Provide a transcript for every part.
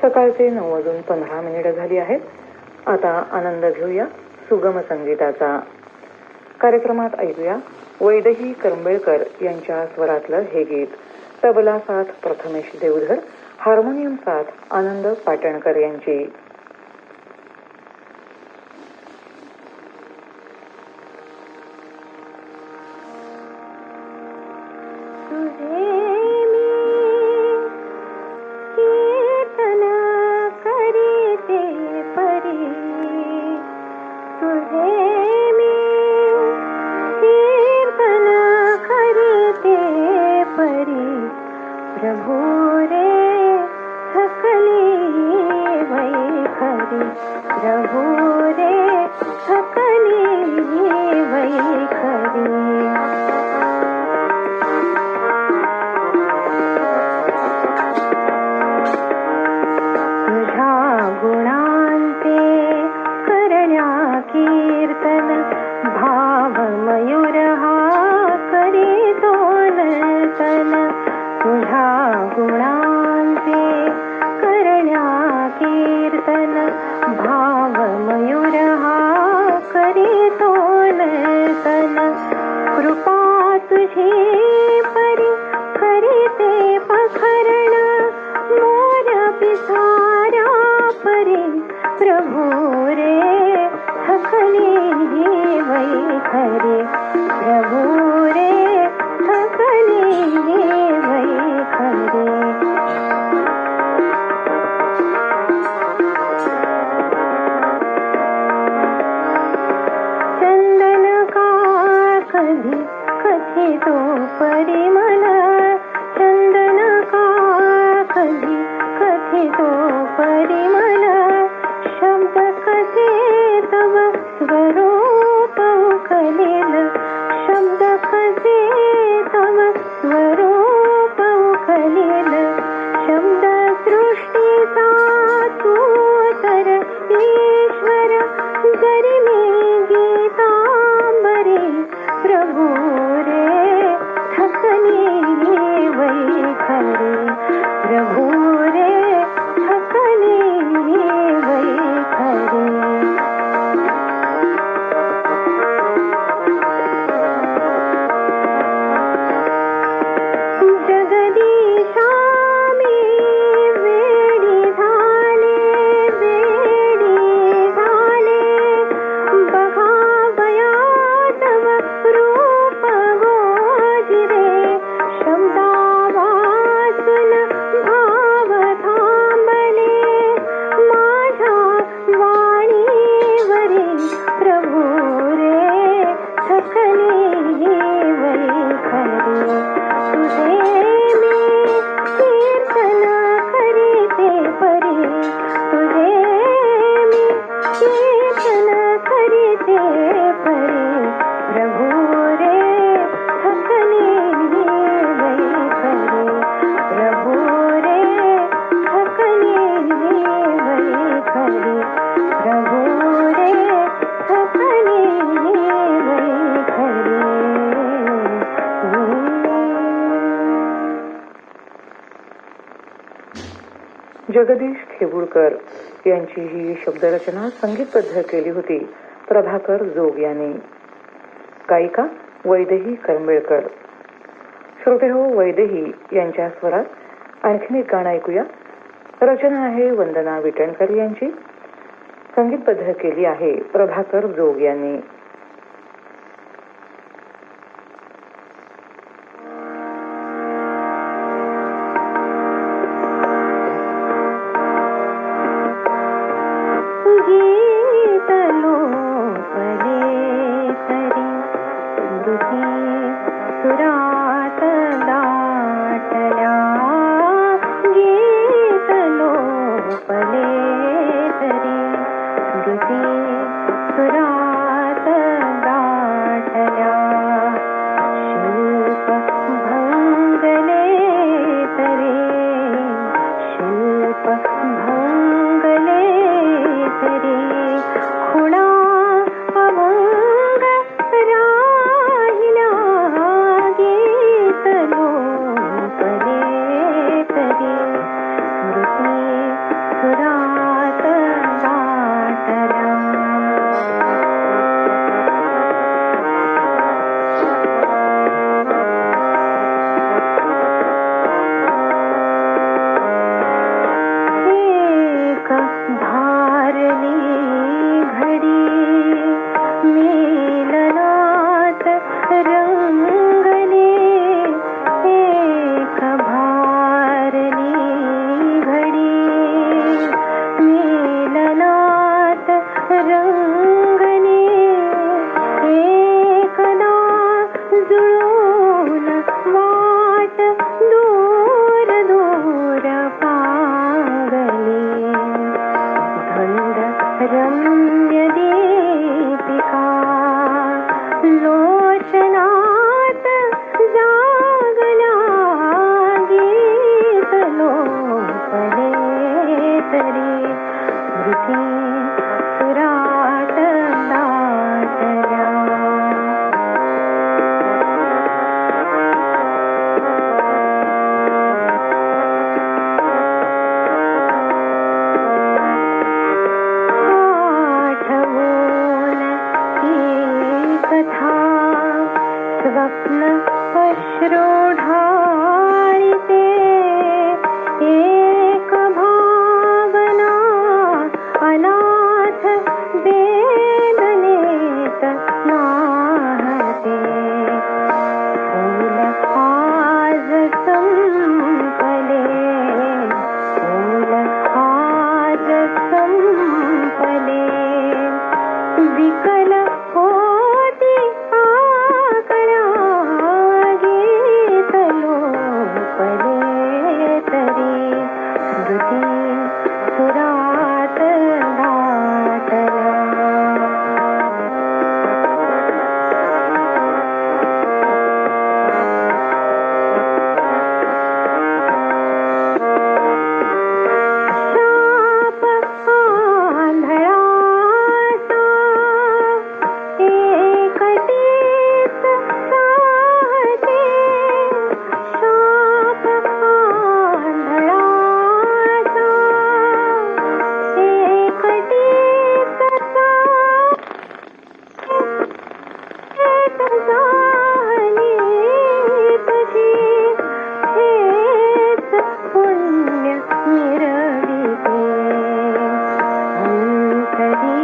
सकाळचे 9:15 झाली आहेत. आता आनंद घेऊया सुगम संगीताचा. कार्यक्रमात ऐकूया वैदेही करंबेळकर यांच्या स्वरातलं हे गीत. तबला साथ प्रथमेश देवधर, हार्मोनियम साथ आनंद पाटणकर यांची. जगदीश खेबुळकर यांची ही शब्दरचना संगीतबद्ध केली होती प्रभाकर जोग यांनी. गायिका वैदेही करंबेळकर. श्रोतेहो, वैदेही यांच्या स्वरात आणखीन एक गाणं ऐकूया. रचना आहे वंदना विटणकर यांची, संगीतबद्ध केली आहे प्रभाकर जोग यांनी. सुरात रम्य दीपिका लोचनात जागला गीत लोपले तरी स्मृती सुरात दाटल्या स्वप्न अश्रुढाळिते एक भावना अनाथ वेदनेत नाहते फूल आज संपले फूल आज संपले विकल होती सुरात दाटल्या शाप आंधळाचा एकटीच साहते शाप आंधळाचा एकटीच झाली तुझी हेच पुण्य मिरविते अंतरी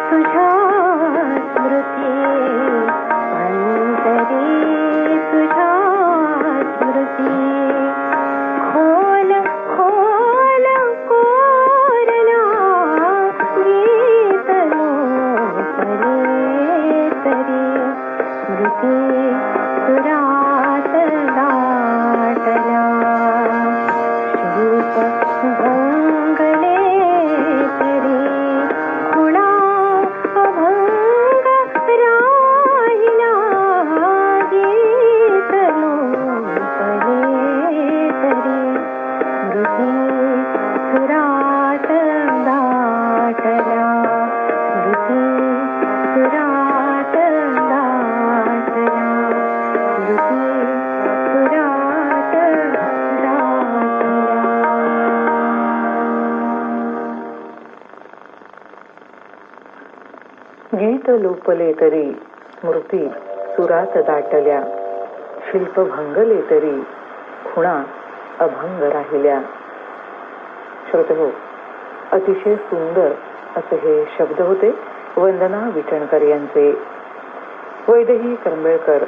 तुझ्या स्मृती अंतरी तुझ्या स्मृती खोल खोल कोरला गीत लोपले तरी स्मृती सुरात दाटल्या शिल्प भंगले तरी खुणा अभंग राहिला गीत लोपले तरी स्मृती सुरात दाटल्या स्मृती सुरात दाटल्या स्मृती सुरात दाटल्या गीत लोपले तरी स्मृती सुरात दाटल्या शिल्प भंगले तरी खुणा अभंग राहिल्या. श्रोतेहो, अतिशय सुंदर असे हे शब्द होते वंदना विठणकर यांचे. वैदेही करंबेळकर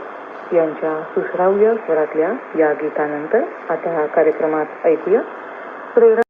यांच्या सुश्राव्य स्वरातल्या या गीतानंतर आता कार्यक्रमात ऐकूया प्रेरणा